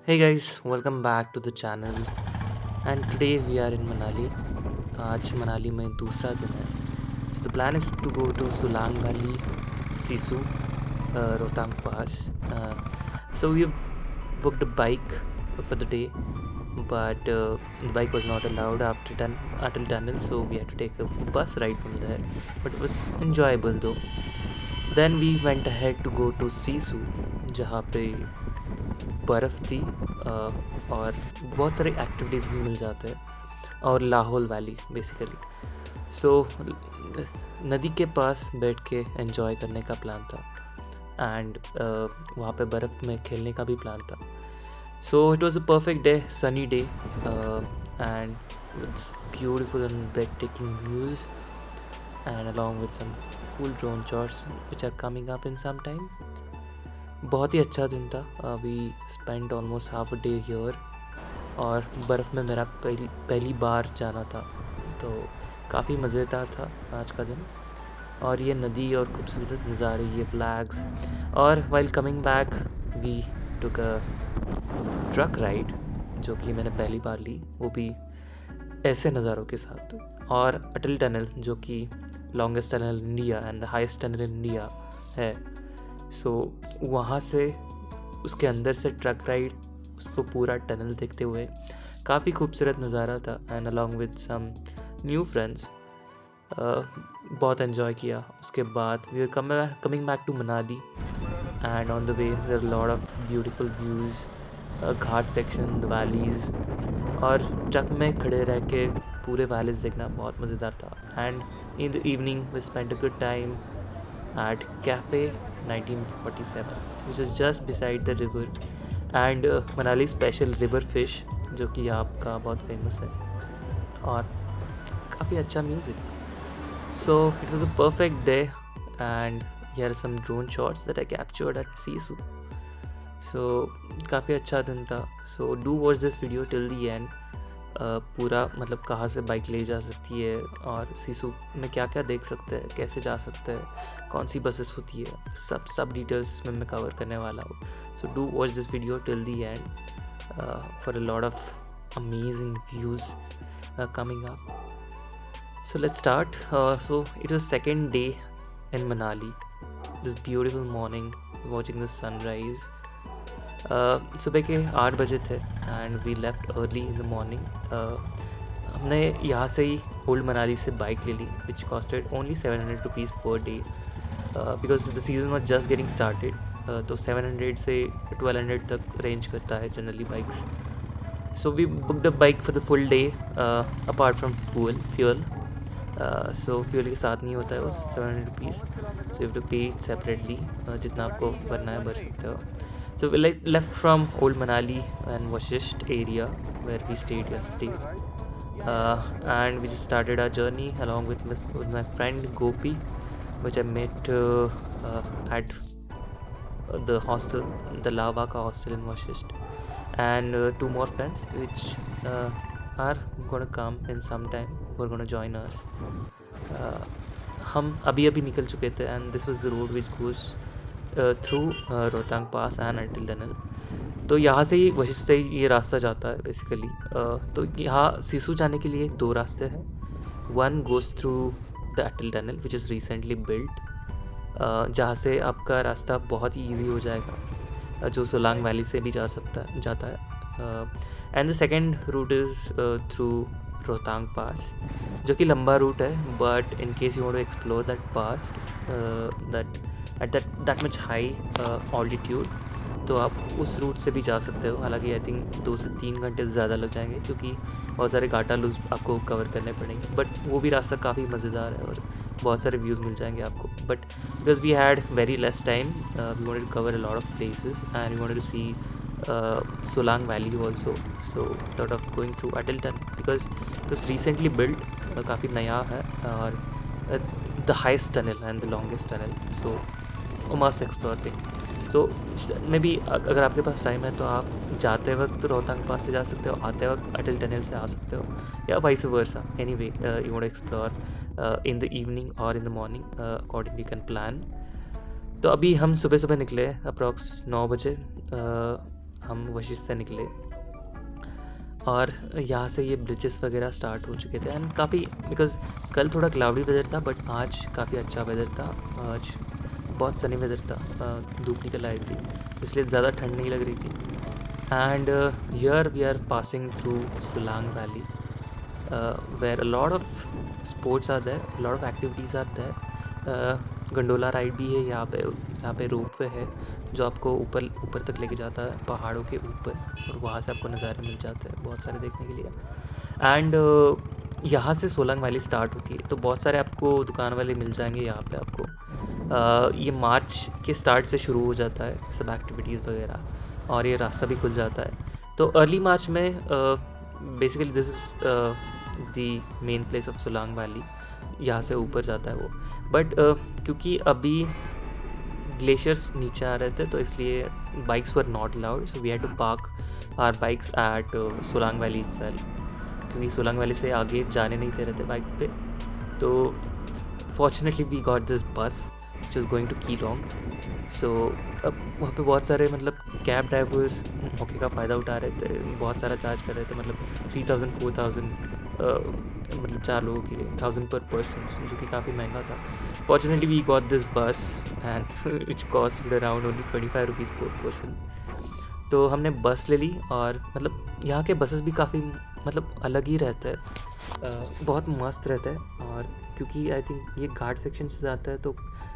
Hey guys, welcome back to the channel and today we are in Manali. आज मनाली में दूसरा दिन है. So the plan is to go to Sulang Valley, Sisu, Rohtang Pass. So we booked a bike for the day, but the bike was not allowed after Atal Tunnel, so we had to take a bus ride from there. But it was enjoyable though. Then we went ahead to go to Sisu, जहाँ पे बर्फ़ थी और बहुत सारे activities भी मिल जाते हैं और लाहौल वैली बेसिकली. सो नदी के पास बैठ के एंजॉय करने का प्लान था एंड वहाँ पे बर्फ़ में खेलने का भी प्लान था. So it was a perfect day, sunny day and it's beautiful and breathtaking views and along with some cool drone shots which are coming up in some time. बहुत ही अच्छा दिन था. We spend almost half a day here और बर्फ़ में मेरा पहली बार जाना था, तो काफ़ी मज़ेदार था आज का दिन. और ये नदी और खूबसूरत नज़ारे, ये फ्लैग्स, और while coming back we took a truck ride जो कि मैंने पहली बार ली, वो भी ऐसे नज़ारों के साथ. और अटल टनल जो कि longest tunnel in India and the highest tunnel in India है. सो वहाँ से उसके अंदर से ट्रक राइड, उसको पूरा टनल देखते हुए काफ़ी खूबसूरत नज़ारा था and along with some new friends बहुत एंजॉय किया. उसके बाद we are coming back to Manali and on the way there lot of beautiful views, ghat section, the valleys, और ट्रक में खड़े रह के पूरे वैलीज़ देखना बहुत मज़ेदार था. And in the evening we spend a good time at Cafe 1947, which is just beside the river, and Manali special river fish जो कि आपका बहुत फेमस है, और काफ़ी अच्छा music. So it was a perfect day and here are some drone shots that I captured at Sisu. So काफ़ी अच्छा दिन था. So do watch this video till the end. पूरा मतलब कहाँ से बाइक ले जा सकती है और सीसू में क्या क्या देख सकते हैं, कैसे जा सकते हैं, कौन सी बसेस होती है, सब डिटेल्स इसमें मैं कवर करने वाला हूँ. So do watch this video till the end for a lot of amazing views coming up. So let's start. So it was second day in Manali. This beautiful morning watching the sunrise. सुबह के 8 बजे थे and we left early in the morning. हमने यहाँ से ही old Manali से bike ले ली which costed only 700 rupees per day because the season was just getting started. तो 700 से 1200 तक रेंज करता है generally bikes. So we booked a bike for the full day apart from fuel. So fuel के साथ नहीं होता है वो 700 rupees. So you have to pay separately. जितना आपको भरना है भर सकते हो. So we left from Old Manali and Vashisht area where we stayed yesterday, and we just started our journey along with my friend Gopi, which I met at the hostel, the Lavaka hostel in Vashisht, and two more friends which are gonna come in some time, who are gonna join us. हम अभी निकल चुके थे and this was the road which goes through Rohtang pass and Atal tunnel. तो यहाँ से ही वशिष्ठ से ही ये रास्ता जाता है बेसिकली. तो यहाँ सीसू जाने के लिए 2 रास्ते हैं. One goes through the Atal tunnel which is recently built, जहाँ से आपका रास्ता बहुत ही ईजी हो जाएगा, जो सोलांग वैली से भी जाता है. And the second route is through Rohtang pass, जो कि लंबा रूट है, but in case you want to explore that pass at that much high altitude, तो आप उस रूट से भी जा सकते हो. हालांकि आई थिंक 2 से 3 घंटे ज़्यादा लग जाएंगे क्योंकि बहुत सारे घाटा लूज आपको कवर करने पड़ेंगे, बट वो भी रास्ता काफ़ी मज़ेदार है और बहुत सारे व्यूज़ मिल जाएंगे आपको. But because we had very less time, we wanted to cover a lot of places and we wanted to see Solang Valley also, so thought of going through Atal Tunnel because it was recently built, काफ़ी नया है, और the highest tunnel and the longest tunnel, so a must explore thing. So maybe अगर आपके पास time है तो आप जाते वक्त रोहतांग पास से जा सकते हो, आते वक्त अटल टनल से आ सकते हो, या vice versa. Anyway you want to explore in the evening और in the morning, accordingly can plan. तो अभी हम सुबह निकले अप्रॉक्स 9 बजे. हम वशिष्ठ से निकले और यहाँ से ये ब्रिजेस वगैरह स्टार्ट हो चुके थे एंड काफ़ी बिकॉज़ कल थोड़ा क्लाउडी वेदर था बट आज काफ़ी अच्छा वेदर था। आज बहुत सनी वेदर था, धूप निकल आई थी इसलिए ज़्यादा ठंड नहीं लग रही थी। And here we are passing through Solang valley where a lot of sports are there, a lot of activities are there. Gondola ride भी है यहाँ पे रोप वे है जो आपको ऊपर तक लेके जाता है पहाड़ों के ऊपर और वहाँ से आपको नज़ारे मिल जाते हैं बहुत सारे देखने के लिए। एंड यहाँ से सोलांग वैली स्टार्ट होती है तो बहुत सारे आपको दुकान वाले मिल जाएंगे यहाँ पे आपको। ये मार्च के स्टार्ट से शुरू हो जाता है सब एक्टिविटीज़ वगैरह और ये रास्ता भी खुल जाता है। तो अर्ली मार्च में basically this is the main place of Solang valley, यहाँ से ऊपर जाता है वो। बट क्योंकि अभी ग्लेशियर्स नीचे आ रहे थे तो इसलिए bikes were not allowed, so we had to park our bikes at Solang Valley itself, क्योंकि सोलांग वैली से आगे जाने नहीं दे रहे थे बाइक पे। तो फॉर्चुनेटली वी गॉट दिस बस which is going to Keylong. सो अब वहाँ पे बहुत सारे मतलब कैब ड्राइवर्स मौके का फ़ायदा उठा रहे थे, बहुत सारा चार्ज कर रहे थे, मतलब 3000 4000 मतलब 4 लोगों के लिए 1000 पर पर्सन, जो कि काफ़ी महंगा था। फॉर्चुनेटली वी गॉट दिस बस and which cost around only 25 rupees पर पर्सन। तो हमने बस ले ली और मतलब यहाँ के बसेस भी काफ़ी मतलब अलग ही रहता है, बहुत मस्त रहता है। और क्योंकि आई थिंक ये घाट सेक्शन से जाता है तो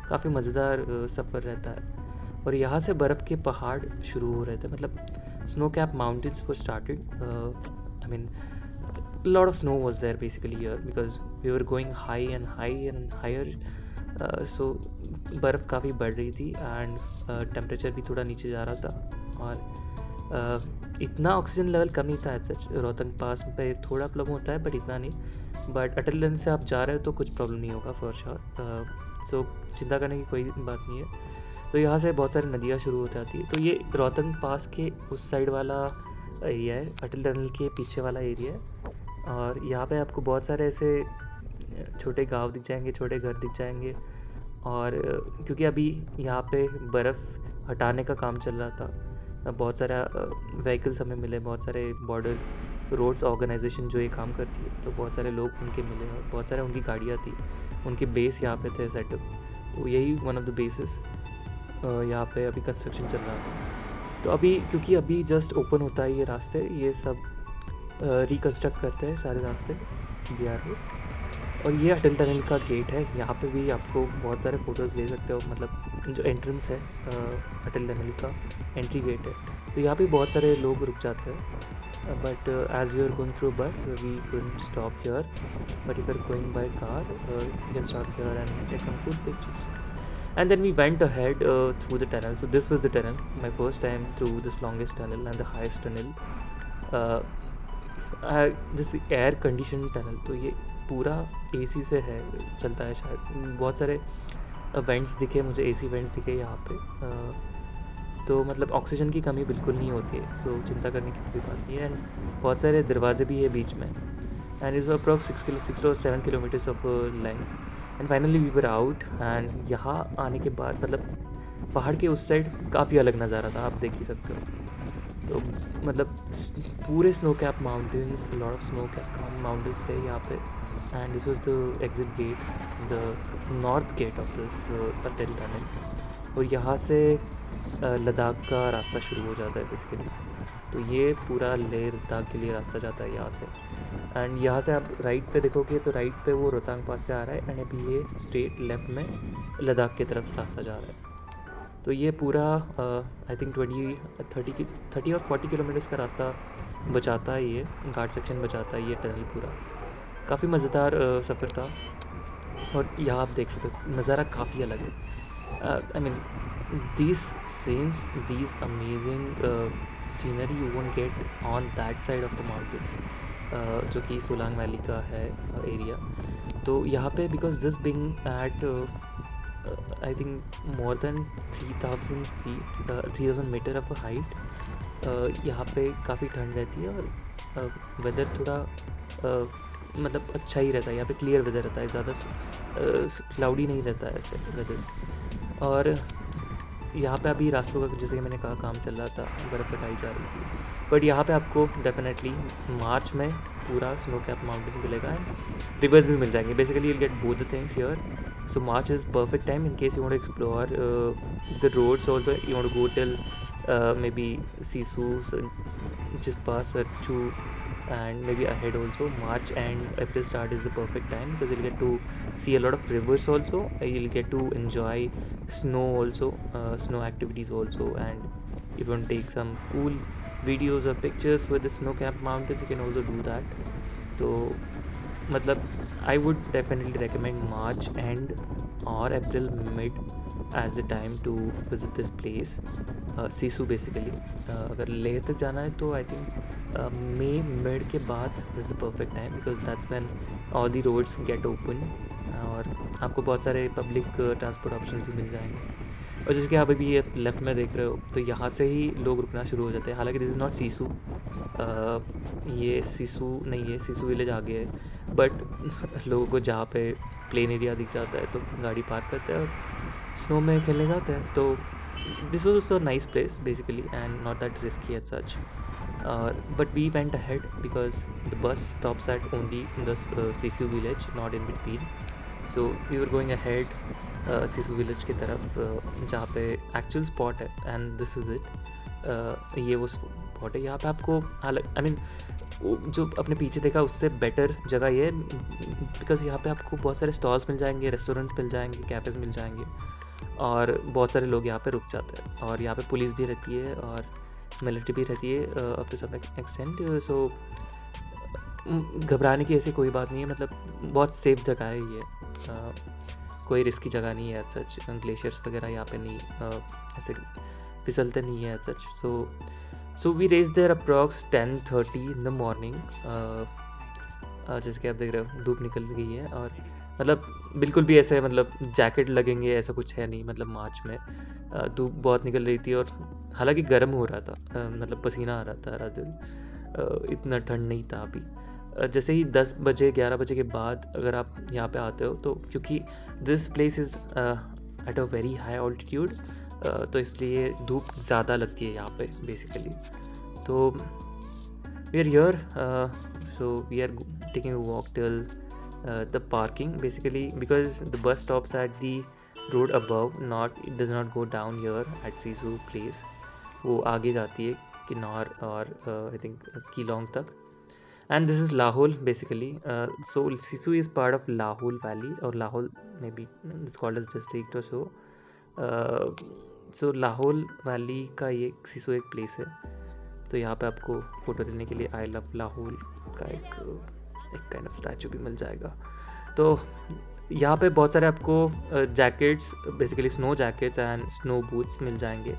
काफ़ी मज़ेदार सफ़र रहता है। और यहाँ से बर्फ़ के पहाड़ शुरू हो रहे थे, मतलब snow cap mountains were started. I mean lot of snow was there basically here because we were going high and higher, so बर्फ़ काफ़ी बढ़ रही थी एंड टेम्परेचर भी थोड़ा नीचे जा रहा था। और इतना ऑक्सीजन लेवल कम ही था सच। रोहतंग पास पे थोड़ा प्रॉब्लम होता है बट इतना नहीं, बट अटल टनल से आप जा रहे हो तो कुछ प्रॉब्लम नहीं होगा फॉर श्योर। सो चिंता करने की कोई बात नहीं है। तो यहाँ से बहुत सारी नदियाँ शुरू हो जाती है। तो ये रोहतंग पास के उस साइड वाला एरिया है, अटल टनल के पीछे वाला एरिया है। और यहाँ पे आपको बहुत सारे ऐसे छोटे गांव दिख जाएंगे, छोटे घर दिख जाएंगे। और क्योंकि अभी यहाँ पे बर्फ़ हटाने का काम चल रहा था, बहुत सारा व्हीकल्स हमें मिले, बहुत सारे बॉर्डर रोड्स ऑर्गेनाइजेशन जो ये काम करती है, तो बहुत सारे लोग उनके मिले और बहुत सारे उनकी गाड़ियाँ थी, उनके बेस यहाँ पे थे सेटअप। तो यही वन ऑफ द बेसिस यहाँ पे अभी कंस्ट्रक्शन चल रहा था। तो अभी क्योंकि अभी जस्ट ओपन होता है ये रास्ते, ये सब रिकन्स्ट्रक्ट करते हैं सारे रास्ते बिहार में। और ये अटल टनल का गेट है, यहाँ पे भी आपको बहुत सारे फ़ोटोज़ ले सकते हो, मतलब जो एंट्रेंस है अटल टनल का एंट्री गेट है। तो यहाँ पे बहुत सारे लोग रुक जाते हैं, but as we are going through bus we can stop here, but if are going by car you can stop here and take some good pictures. And then we went ahead through the tunnel. So this was the tunnel, my first time through this longest tunnel and the highest tunnel. This air condition tunnel, तो ये पूरा AC से है, चलता है शायद। बहुत सारे वेंट्स दिखे मुझे, एसी वेंट्स दिखे यहाँ पे। तो मतलब ऑक्सीजन की कमी बिल्कुल नहीं होती है, सो चिंता करने की कोई बात नहीं है। एंड बहुत सारे दरवाजे भी है बीच में। And is approx 6 to 7 kilometres of length. And finally we were out. And यहाँ आने के बाद मतलब पहाड़ के उस साइड काफ़ी अलग नज़ारा था, आप देख ही सकते हो। तो मतलब पूरे snow cap mountains, lot of snow cap mountains थे यहाँ पे। And this was the exit gate, the north gate of this Atal tunnel. और यहाँ से लद्दाख का रास्ता शुरू हो जाता है बेसिकली। तो ये पूरा लेह लद्दाख के लिए रास्ता जाता है यहाँ से। एंड यहाँ से आप राइट पे देखोगे तो राइट पे वो रोहतांग पास से आ रहा है एंड अभी ये स्ट्रेट लेफ़्ट में लद्दाख की तरफ रास्ता जा रहा है। तो ये पूरा आई थिंक 30 और 40 किलोमीटर्स का रास्ता बचाता है, ये घाट सेक्शन बचाता है ये टनल पूरा। काफ़ी मज़ेदार सफ़र था। और यहाँ आप देख सकते हो नज़ारा काफ़ी अलग है। I mean these scenes, these amazing scenery you won't get on that side of the mountains, जो कि सोलांग वैली का है एरिया। तो यहाँ पे because this being at I think more than 3000 feet 3000 metre of height, यहाँ पे काफ़ी ठंड रहती है और वेदर थोड़ा मतलब अच्छा ही रहता है। यहाँ पे क्लियर वेदर रहता है, ज़्यादा क्लाउडी नहीं रहता है ऐसे वेदर। और यहाँ पे अभी रास्तों का जैसे कि मैंने कहा काम चल रहा था, बर्फ़ हटाई जा रही थी, बट यहाँ पे आपको डेफिनेटली मार्च में पूरा स्नो कैप माउंटेन मिलेगा एंड रिवर्स भी मिल जाएंगे. Basically you'll get both the things here. So March is perfect time in case you want to explore the roads also. You want to go till maybe Sisu, Jispa, Sarchu, and maybe ahead also. March and April start is the perfect time because you'll get to see a lot of rivers also. You'll get to enjoy snow also, snow activities also, and if you want to take some cool videos or pictures with the snow capped mountains, you can also do that. So मतलब I would definitely recommend March and और April mid as the time to visit this place Sissu. Basically अगर लेह तक जाना है तो I think May mid के बाद is the perfect time because that's when all the roads get open और आपको बहुत सारे पब्लिक ट्रांसपोर्ट ऑप्शंस भी मिल जाएंगे. और जैसे कि आप अभी ये लेफ़्ट में देख रहे हो तो यहाँ से ही लोग रुकना शुरू हो जाते हैं. हालांकि दिस इज़ नॉट सीसू, ये सीसू नहीं है, सीसू विलेज आगे है, बट लोगों को जहाँ पे प्लेन एरिया दिख जाता है तो गाड़ी पार्क करते हैं और स्नो में खेलने जाते हैं. तो this was a nice place basically and not that risky at such, but we went ahead because the bus stops at only in the Sissu village, not in between. So we were going ahead Sissu village की तरफ जहाँ पे actual spot है and this is it. ये वो spot है. यहाँ पे आपको आई मीन जो अपने पीछे देखा उससे बेटर जगह ये है बिकॉज यहाँ पे आपको बहुत सारे स्टॉल्स मिल जाएंगे, रेस्टोरेंट्स मिल जाएंगे, कैफ़ेज़ मिल जाएंगे और बहुत सारे लोग यहाँ पे रुक जाते हैं. और यहाँ पे पुलिस भी रहती है और मिलिट्री भी रहती है अप टू सम एक्सटेंट. सो घबराने की ऐसी कोई बात नहीं है, मतलब बहुत सेफ़ जगह है ये. कोई रिस्की जगह नहीं है सच. ग्लेशियर्स वगैरह यहाँ पे नहीं ऐसे फिसलते नहीं है सच. So we reached there approx 10:30 in the morning. जैसे कि आप देख रहे हो धूप निकल गई है और मतलब बिल्कुल भी ऐसे मतलब जैकेट लगेंगे ऐसा कुछ है नहीं. मतलब मार्च में धूप बहुत निकल रही थी और हालांकि गर्म हो रहा था, मतलब पसीना आ रहा था रात दिन. इतना ठंड नहीं था अभी. जैसे ही 10 बजे 11 बजे के बाद अगर आप यहाँ पे आते हो तो क्योंकि this place is at a very high altitude तो इसलिए धूप ज़्यादा लगती है यहाँ पे बेसिकली. तो we are here, so we are taking a walk till the parking basically because the bus stops at the road above, not it does not go down here at Sissu place. वो आगे जाती है किन्नौर और आई think Keylong तक. And this is Lahaul basically. So Sissu is part of Lahaul valley और Lahaul may be this called as district और so. सो Lahaul valley का ये सीसू एक प्लेस है. तो यहाँ पे आपको फ़ोटो लेने के लिए आई लव लाहौल का एक काइंड ऑफ स्टैचू भी मिल जाएगा. तो यहाँ पे बहुत सारे आपको jackets basically snow jackets and snow boots मिल जाएंगे.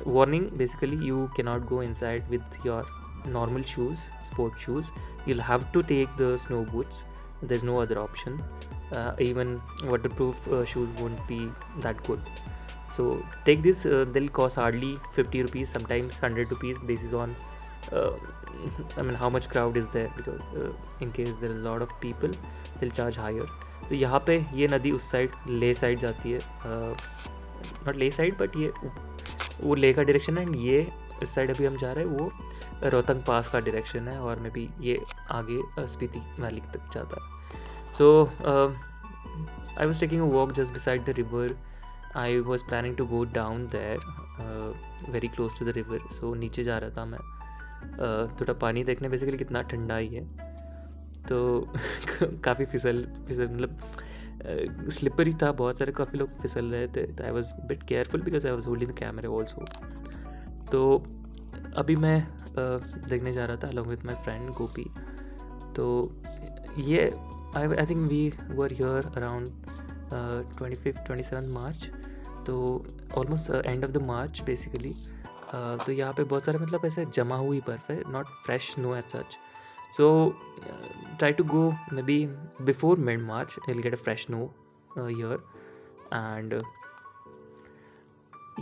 Warning basically you can not go inside with your normal shoes, sport shoes. You'll have to take the snow boots. There's no other option. Even waterproof shoes won't be that good. So take this. They'll cost hardly 50 rupees, sometimes 100 rupees, basis on I mean how much crowd is there because in case there are a lot of people, they'll charge higher. तो यहाँ पे ये नदी उस side ले side जाती है, not ले साइड बट ये वो ले का डायरेक्शन है. एंड ये इस साइड अभी हम जा रहे हैं वो रोहतंग पास का डायरेक्शन है और मे बी ये आगे स्पीति वैली तक जाता है. So I was taking a walk just beside the river. I was planning to go down there very close to the river. सो नीचे जा रहा था मैं थोड़ा पानी देखने बेसिकली कितना ठंडा ही है. तो काफ़ी फिसल मतलब स्लिपरी था, बहुत सारे काफ़ी लोग फिसल रहे थे. तो I was bit careful because I was holding the camera also. तो अभी मैं देखने जा रहा था along with my friend Gopi. तो ये I think we were here around 25-27 March. तो almost end of the March basically. तो यहाँ पे बहुत सारे मतलब ऐसे जमा हुई बर्फ़ है, not fresh snow at such. So try to go maybe before mid March, you will get a fresh snow here. And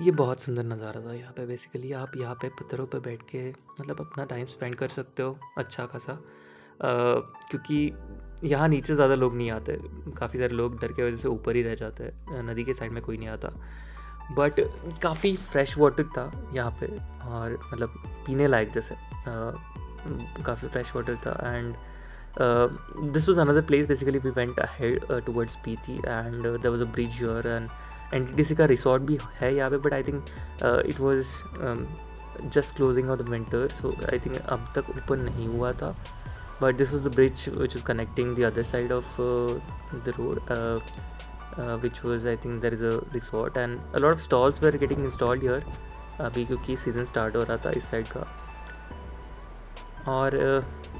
ये बहुत सुंदर नज़ारा था यहाँ पे. बेसिकली आप यहाँ पे पत्थरों पे बैठ के मतलब अपना टाइम स्पेंड कर सकते हो अच्छा खासा, क्योंकि यहाँ नीचे ज़्यादा लोग नहीं आते. काफ़ी सारे लोग डर के वजह से ऊपर ही रह जाते हैं, नदी के साइड में कोई नहीं आता. बट काफ़ी फ्रेश वाटर था यहाँ पे, और मतलब पीने लायक जैसे काफ़ी फ्रेश वाटर था. And this was another place. Basically we went ahead towards Spiti, and there was a bridge here, and NTDC का resort भी है यहाँ पे, but I think it was just closing of the winter, so I think अब तक open नहीं हुआ था. But this was the bridge which was connecting the other side of the road, which was, I think there is a resort, and a lot of stalls were getting installed here अभी, क्योंकि season start हो रहा था इस side का. और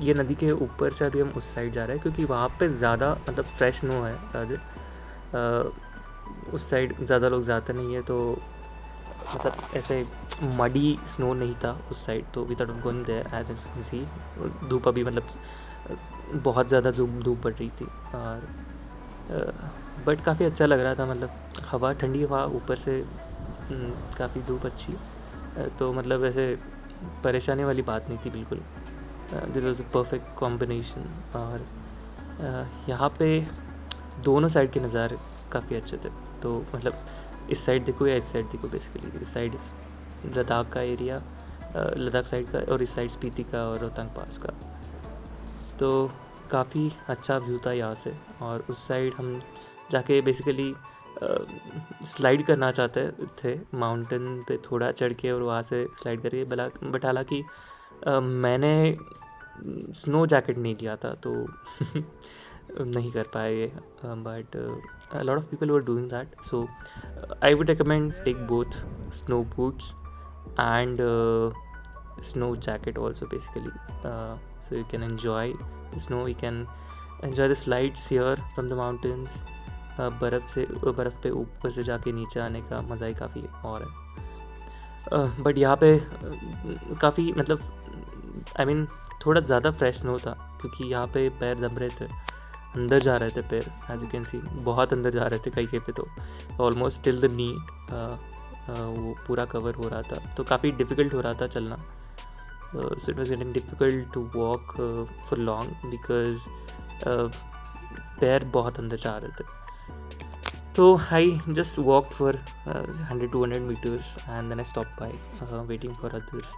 ये नदी के ऊपर से अभी हम उस साइड जा रहे हैं, क्योंकि वहाँ पे ज़्यादा मतलब फ्रेश स्नो है ज़्यादा. उस साइड ज़्यादा लोग जाते नहीं है, तो मतलब ऐसे मडी स्नो नहीं था उस साइड, तो we thought of going there. As you can see धूप अभी मतलब बहुत ज़्यादा धूप पड़ रही थी, और बट काफ़ी अच्छा लग रहा था. मतलब हवा ठंडी हवा, ऊपर से काफ़ी धूप अच्छी, तो मतलब ऐसे परेशानी वाली बात नहीं थी बिल्कुल. There was a perfect combination. और यहाँ पे दोनों साइड के नज़ारे काफ़ी अच्छे थे. तो मतलब इस साइड देखो या इस साइड देखो, बेसिकली इस साइड लद्दाख का एरिया, लद्दाख साइड का, और इस साइड स्पीति का और रोहतांग पास का. तो काफ़ी अच्छा व्यू था यहाँ से. और उस साइड हम जाके बेसिकली स्लाइड करना चाहते थे माउंटेन पे, थोड़ा चढ़ के और वहाँ से स्लाइड करके. बट हालांकि मैंने स्नो जैकेट नहीं लिया था, तो नहीं कर पाए ये. But a lot of people were doing that, so I would recommend take both snow boots and snow jacket also, basically, so you can enjoy the snow, you can enjoy the slides here from the mountains. बर्फ़ पे ऊपर से जाके नीचे आने का मज़ा ही काफ़ी और है. बट यहाँ पे काफ़ी मतलब आई मीन थोड़ा ज़्यादा फ्रेश स्नो था, क्योंकि यहाँ पे पैर दब रहे थे, अंदर जा रहे थे पैर, एज यू कैन सी बहुत अंदर जा रहे थे कहीं पे, तो ऑलमोस्ट टिल द नी वो पूरा कवर हो रहा था, तो काफ़ी डिफ़िकल्ट हो रहा था चलना. So it was getting difficult to walk for long, because पैर बहुत अंदर जा रहे थे. So I just walked for 100-200 meters, and then I stopped by waiting for others.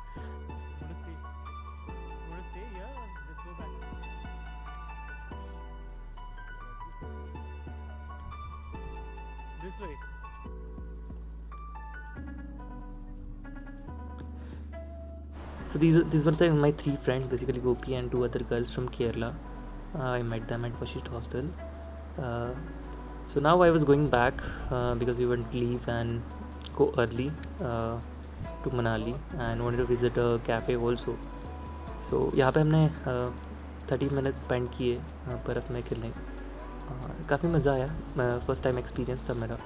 This way. So these were my 3 friends, basically Gopi and 2 other girls from Kerala. I met them at Vashisht Hostel. So now I was going back because we wanted to leave and go early to Manali, and wanted to visit a cafe also. So यहाँ पे हमने 30 minutes spend किए बर्फ़ में खेलने. काफ़ी मज़ा आया, फर्स्ट टाइम एक्सपीरियंस था मेरा.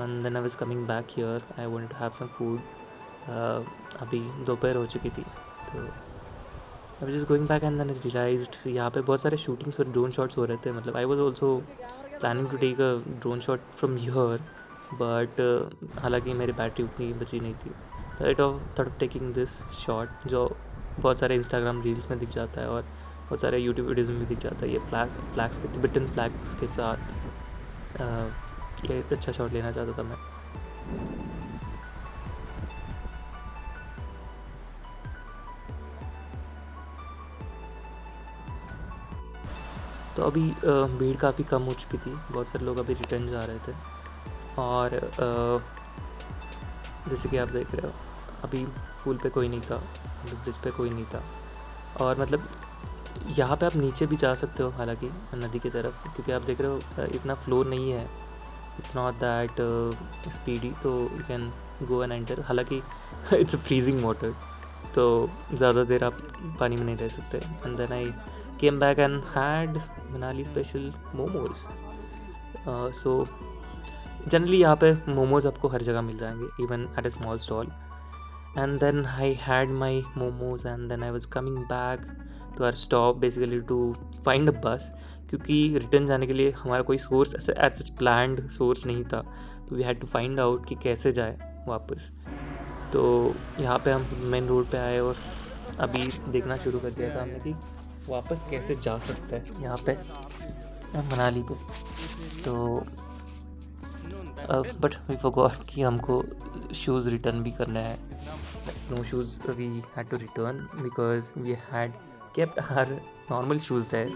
And then I was coming back here, I wanted to have some food. अभी दोपहर हो चुकी थी, तो I was just going back, and then I realized यहाँ पे बहुत सारे शूटिंग्स और ड्रोन शॉट्स हो रहे थे. मतलब I was also planning to take a drone shot from here, but हालांकि मेरी बैटरी उतनी बची नहीं थी, तो I thought of taking this shot, जो बहुत सारे इंस्टाग्राम रील्स में दिख जाता है और बहुत सारे यूट्यूब वीडियोज़ में भी दिख जाता है. ये फ्लैग्स के तिब्बतन फ्लैग्स के साथ ये अच्छा शॉट लेना चाहता था मैं. तो अभी भीड़ काफ़ी कम हो चुकी थी, बहुत सारे लोग अभी रिटर्न जा रहे थे. और जैसे कि आप देख रहे हो, अभी पुल पे कोई नहीं था, अभी ब्रिज पे कोई नहीं था. और मतलब यहाँ पे आप नीचे भी जा सकते हो हालांकि नदी की तरफ, क्योंकि आप देख रहे हो इतना फ्लो नहीं है, इट्स नॉट दैट स्पीडी, तो you can go and enter. हालांकि इट्स फ्रीजिंग वाटर, तो ज़्यादा देर आप पानी में नहीं रह सकते. And then I came back and had Manali special momos. So generally यहाँ पे momos आपको हर जगह मिल जाएंगे, even at a small stall. And then I had my momos, and then I was coming back to our stop, basically to find a bus, क्योंकि return जाने के लिए हमारा कोई सोर्स ऐसे एज सच प्लान्ड सोर्स नहीं था, तो we had to find out कि कैसे जाए वापस. तो यहाँ पे हम मेन रोड पे आए और अभी देखना शुरू कर दिया था हमने कि वापस कैसे जा सकते हैं यहाँ पे मनाली पे. तो बट वी फॉरगॉट कि हमको शूज़ रिटर्न भी करना है. Snow shoes we had to return because we had kept our normal shoes there.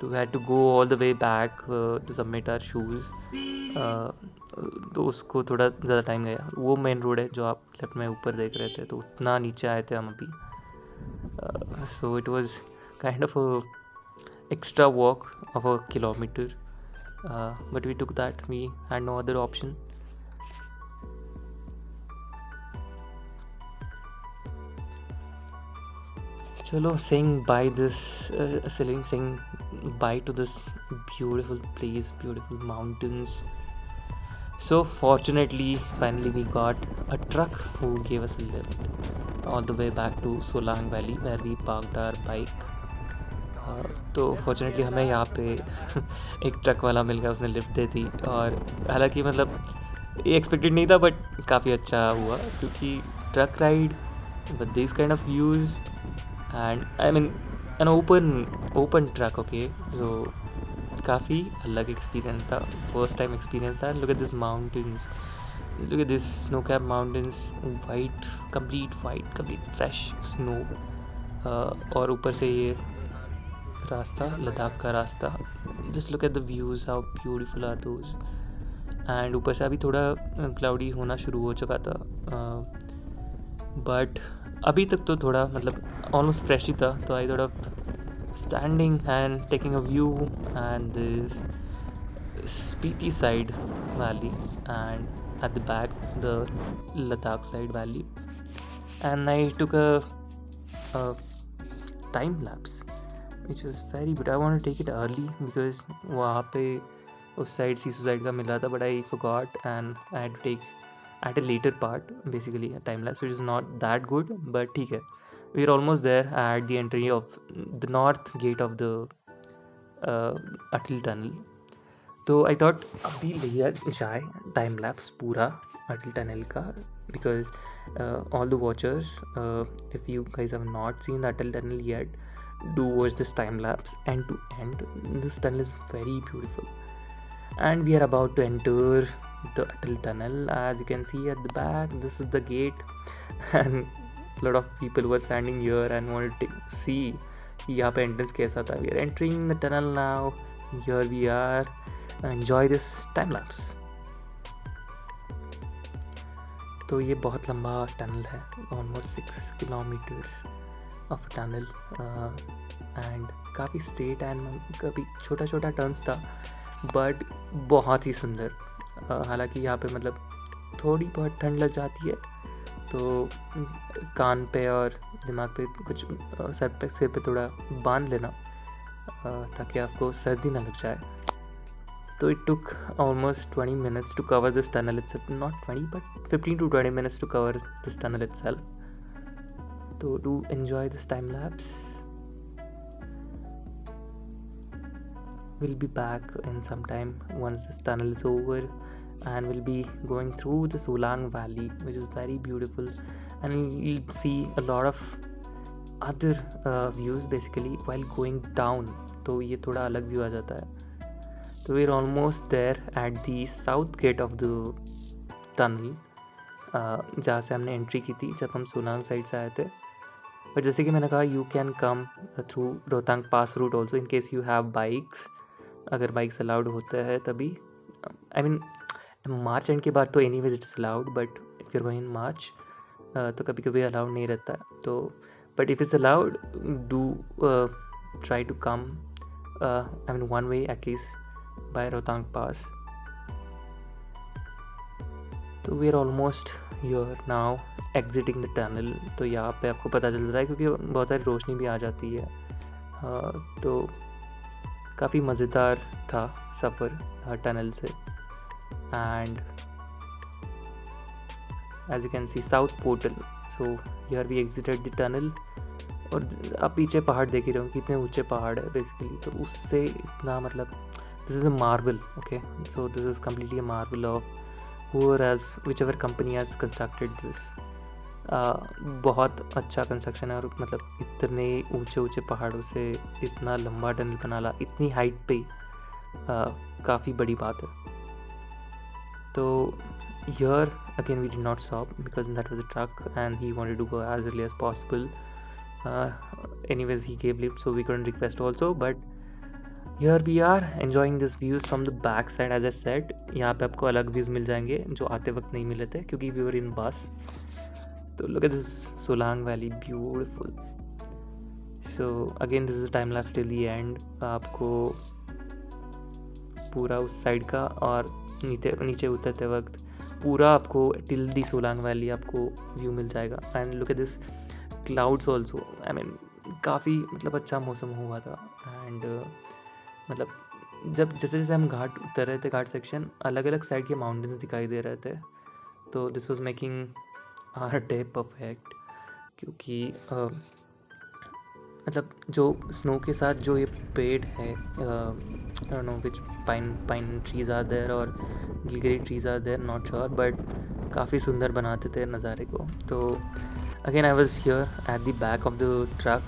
So we had to go all the way back to submit our shoes. तो उसको थोड़ा ज़्यादा time गया. वो मेन रोड है जो आप लेफ्ट में ऊपर देख रहे थे, तो उतना नीचे आए थे हम अभी. So it was kind of a extra walk of a kilometer, but we took that. We had no other option. Chalo, saying bye to this beautiful place, beautiful mountains. So fortunately, finally we got a truck who gave us a lift all the way back to Solang Valley where we parked our bike. तो fortunately हमें यहाँ पे एक truck वाला मिल गया, उसने lift दे दी. और हालांकि मतलब ये एक्सपेक्टेड नहीं था, बट काफ़ी अच्छा हुआ क्योंकि truck ride with this kind of views and I mean an open truck, okay, जो काफ़ी अलग एक्सपीरियंस था. फर्स्ट टाइम एक्सपीरियंस था. Look at this mountains, look at this snow cap mountains, complete fresh snow. और ऊपर से ये रास्ता, लद्दाख का रास्ता. Just look at the views, how beautiful are those. And ऊपर से अभी थोड़ा क्लाउडी होना शुरू हो चुका था, बट अभी तक तो थोड़ा मतलब ऑलमोस्ट फ्रेश ही था. तो I thought of standing and taking a view and this Spiti side valley, and at the back the Ladakh side valley. And I took a time lapse which was very good. I want to take it early because वहाँ पे उस side Sissu side का मिला था, but I forgot and I had to take at a later part basically a time lapse which is not that good, but ठीक है. We are almost there at the entry of the north gate of the Atal tunnel. तो I thought अभी लिया जाए time lapse पूरा Atal tunnel का, because all the watchers, if you guys have not seen the Atal tunnel yet, do watch this time lapse end to end. This tunnel is very beautiful and we are about to enter the Atal tunnel. As you can see at the back, this is the gate and lot of people were standing here and wanted to see यहाँ पे entrance कैसा था. We are entering the tunnel now. Here we are. Enjoy this time lapse. तो ये बहुत लंबा tunnel है, almost 6 kilometres of tunnel, and काफ़ी स्ट्रेट एंड कभी छोटा छोटा टर्न्स था, बट बहुत ही सुंदर. हालांकि यहाँ पे मतलब थोड़ी बहुत ठंड लग जाती है, तो कान पे और दिमाग पे कुछ सिर पे थोड़ा बांध लेना ताकि आपको सर्दी ना लग जाए. So it took almost 20 minutes to cover this tunnel itself. Not 20, but 15 to 20 minutes to cover this tunnel itself. So do enjoy this time lapse. We'll be back in some time once this tunnel is over, and we'll be going through the Solang Valley, which is very beautiful, and you'll see a lot of other views basically while going down. तो ये थोड़ा अलग view आ जाता है. So we're almost there at the south gate of the tunnel, जहाँ से हमने entry की थी जब हम सोलांग साइड से आए थे. बट जैसे कि मैंने कहा, you can come through Rohtang pass route also in case you have bikes. अगर बाइक्स अलाउड होता है तभी. आई मीन मार्च एंड के बाद तो anyways it's allowed, but if you're going in March तो कभी कभी अलाउड नहीं रहता है. तो but if it's allowed, do try to come I mean one way at least by Rohtang Pass. तो we are almost here now exiting the tunnel. तो यहाँ पे आपको पता चल रहा है क्योंकि बहुत सारी रोशनी भी आ जाती है. तो काफ़ी मज़ेदार था सफ़र टनल से. And as you can see south portal. So here we exited the tunnel. और आप पीछे पहाड़ देख ही रहे हो, कितने ऊंचे पहाड़ है बेसिकली. तो उससे इतना मतलब this is a marvel, okay, so this is completely a marvel of whichever company has constructed this. बहुत अच्छा कंस्ट्रक्शन है, और मतलब इतने ऊंचे ऊंचे पहाड़ों से इतना लंबा टनल बनाना इतनी हाइट पे काफ़ी बड़ी बात है. तो here again we did not stop because that was a truck and he wanted to go as early as possible. Anyways, he gave lift, so we couldn't request also, but here we are enjoying this views from the back side. As I said, यहाँ पे आपको अलग views मिल जाएंगे जो आते वक्त नहीं मिले थे क्योंकि we were in bus. तो look at this Solang Valley, beautiful. So again this is a time lapse till the end. आपको पूरा उस साइड का और नीचे उतरते वक्त पूरा आपको टिल दी सोलांग वैली आपको व्यू मिल जाएगा. And look at this clouds also. I mean काफ़ी मतलब अच्छा मौसम हुआ था. एंड मतलब जैसे जैसे हम घाट उतर रहे थे, घाट सेक्शन, अलग अलग साइड के माउंटेन्स दिखाई दे रहे थे. तो this was making our day perfect क्योंकि मतलब जो स्नो के साथ जो ये पेड़ है, I don't know which pine trees are there और गिलगिरी trees are there, not sure, but काफ़ी सुंदर बनाते थे नज़ारे को. तो again I was here at the back of the truck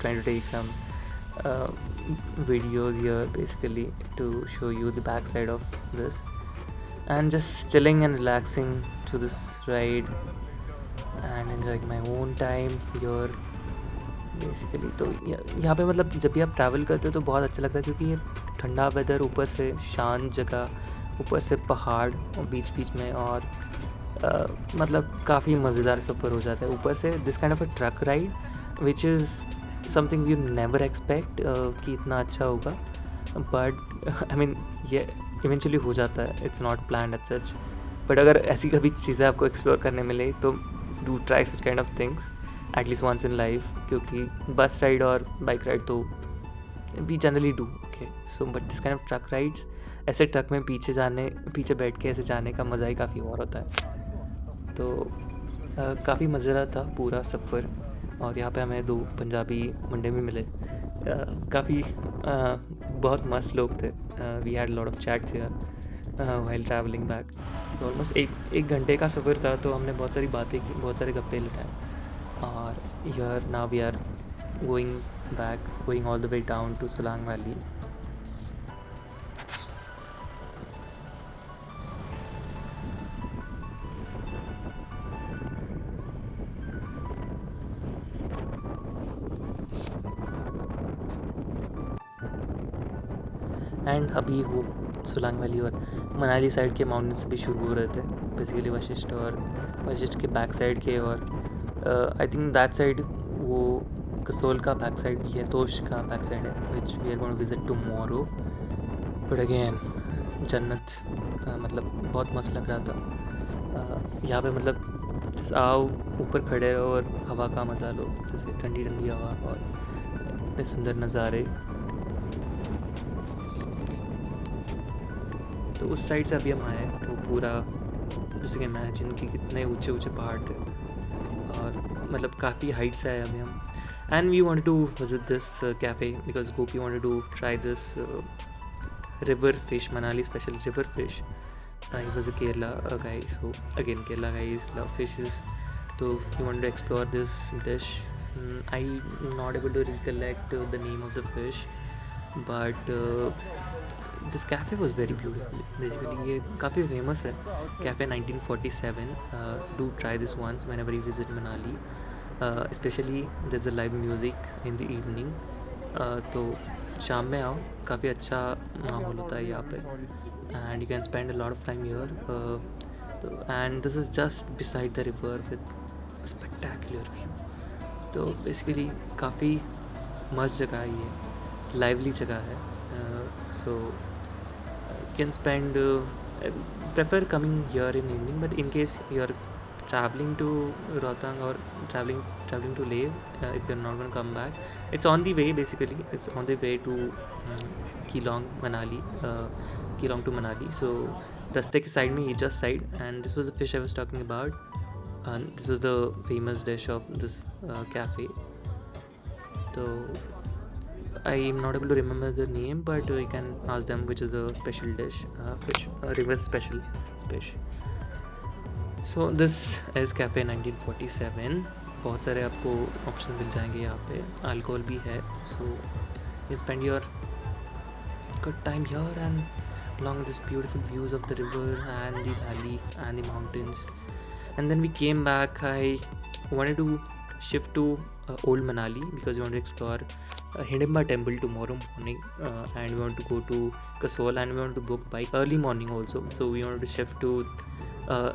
trying to take some videos here basically to show you the back side of this and just chilling and relaxing to this ride and enjoying my own time here basically. तो यहाँ पे मतलब जब भी आप travel करते हो तो बहुत अच्छा लगता है क्योंकि ये ठंडा वेदर, ऊपर से शांत जगह, ऊपर से पहाड़ और बीच बीच में, और मतलब काफ़ी मज़ेदार सफ़र हो जाता है. ऊपर से this kind of a truck ride which is something you never expect कि इतना अच्छा होगा, बट आई मीन ये इवेंचुअली हो जाता है. It's not planned at such, but अगर ऐसी कभी चीज़ें आपको एक्सप्लोर करने मिले तो do try such kind of things at least once in life. क्योंकि बस राइड और बाइक राइड तो we generally do, okay, so but this kind of truck rides, ऐसे ट्रक में पीछे बैठ के ऐसे जाने का मज़ा ही काफ़ी और होता है. तो काफ़ी मज़ेदार था पूरा सफ़र. और यहाँ पे हमें 2 पंजाबी मुंडे भी मिले, काफ़ी बहुत मस्त लोग थे. We had lot of chats here while travelling back. तो ऑलमोस्ट एक घंटे का सफ़र था, तो हमने बहुत सारी बातें की, बहुत सारे गप्पे लगाए. और here now we are going all the way down to Solang valley. And अभी वो सोलांग वैली और मनाली साइड के माउंटेन से भी शुरू हो रहे थे, बेसिकली वशिष्ठ के बैक साइड के. और आई थिंक दैट साइड वो कसोल का बैक साइड भी है, तोश का बैक साइड है, which we are going to visit tomorrow. But again जन्नत, मतलब बहुत मस्त लग रहा था. यहाँ पे मतलब जैसे आओ ऊपर खड़े रहो और हवा का मज़ा लो, जैसे ठंडी ठंडी हवा और इतने सुंदर नज़ारे. तो उस साइड से अभी हम आए तो पूरा जैसे कि इमेजिन कि कितने ऊंचे ऊंचे पहाड़ थे और मतलब काफ़ी हाइट से आए अभी हम. And we wanted to visit this cafe because Gopi wanted to try this river fish, Manali special river fish. He was a Kerala guy, so again Kerala guys love fishes, so he wanted to explore this dish. I'm not able to recollect the name of the fish, but this cafe was very beautiful. Basically ये काफ़ी famous है, cafe 1947. Do try this once whenever you visit Manali. Especially there's a live music in the evening. तो शाम में आओ, काफ़ी अच्छा माहौल होता है यहाँ पे, and you can spend a lot of time here. And this is just beside the river with spectacular view. तो बेसिकली काफ़ी मस्त जगह है ये, लाइवली जगह है. So you can spend, prefer coming here in evening, but in case you are traveling to Rohtang or traveling to Leh, if you're not going to come back, it's on the way. Basically it's on the way to Keelong to Manali. So raste ke side mein, just side, and this was the fish I was talking about, and this was the famous dish of this cafe. So I am not able to remember the name, but you can ask them which is the special dish, fish, river special fish. So this is cafe 1947. बहुत सारे आपको option मिल जाएंगे यहाँ पे, alcohol भी है. So you spend your good time here and along with this beautiful views of the river and the valley and the mountains. And then we came back. I wanted to shift to Old Manali because we want to explore Hidimba temple tomorrow morning, and we want to go to Kasol, and we want to book bike early morning also. So we wanted to shift to uh,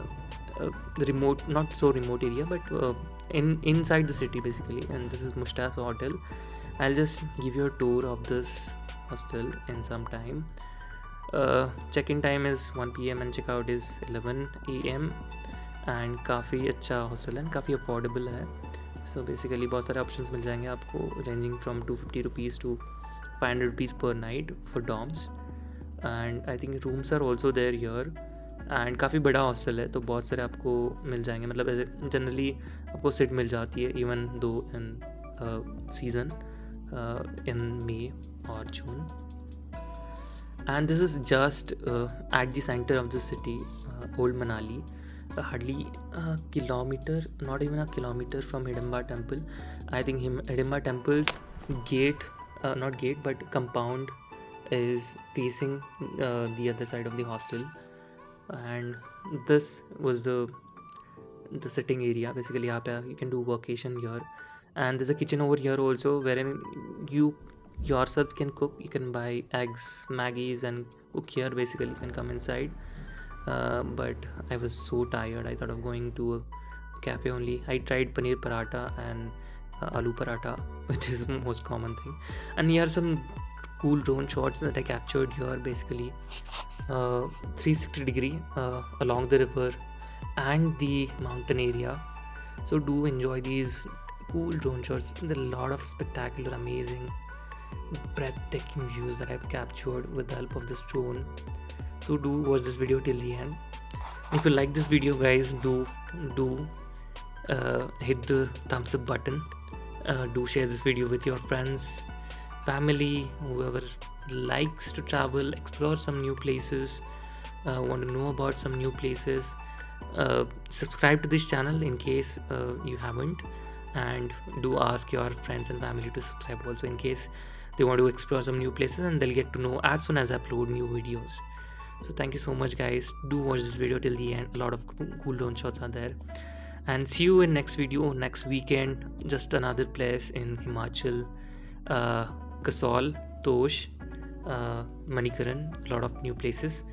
the remote, not so remote area, but inside the city basically. And this is Mushtaq Hotel. I'll just give you a tour of this hostel in some time. Check-in time is 1 p.m. and check-out is 11 a.m. And काफ़ी अच्छा hostel है, काफ़ी affordable है. So basically बहुत सारे options मिल जाएंगे आपको, ranging from 250 rupees to 500 rupees per night for dorms. And I think rooms are also there here. And काफ़ी बड़ा हॉस्टल है, तो बहुत सारे आपको मिल जाएंगे. मतलब ऐसे जनरली आपको सीट मिल जाती है even though in season in May or June. And this is just at the center of the city, Old Manali, hardly a kilometer, not even a kilometer from Hidimba temple. I think Hidimba temple's gate, not gate but compound is facing the other side of the hostel. And this was the sitting area. Basically यहाँ पे you can do vacation here. And there's a kitchen over here also wherein you yourself can cook. You can buy eggs, Maggies and cook here. Basically you can come inside. But I was so tired, I thought of going to a cafe only. I tried paneer paratha and aloo paratha, which is the most common thing. And here are some cool drone shots that I captured here. Basically 360 degree along the river and the mountain area. So do enjoy these cool drone shots. There are a lot of spectacular, amazing, breathtaking views that I've captured with the help of this drone. So do watch this video till the end. If you like this video, guys, do hit the thumbs up button. Do share this video with your friends, family, whoever likes to travel, explore some new places, want to know about some new places. Subscribe to this channel in case you haven't, and do ask your friends and family to subscribe also in case they want to explore some new places, and they'll get to know as soon as I upload new videos. So thank you so much, guys. Do watch this video till the end. A lot of cool drone shots are there. And see you in next video next weekend. Just another place in Himachal, Kasol, Tosh, Manikaran. A lot of new places.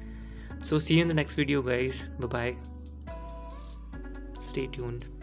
So see you in the next video, guys. Bye bye. Stay tuned.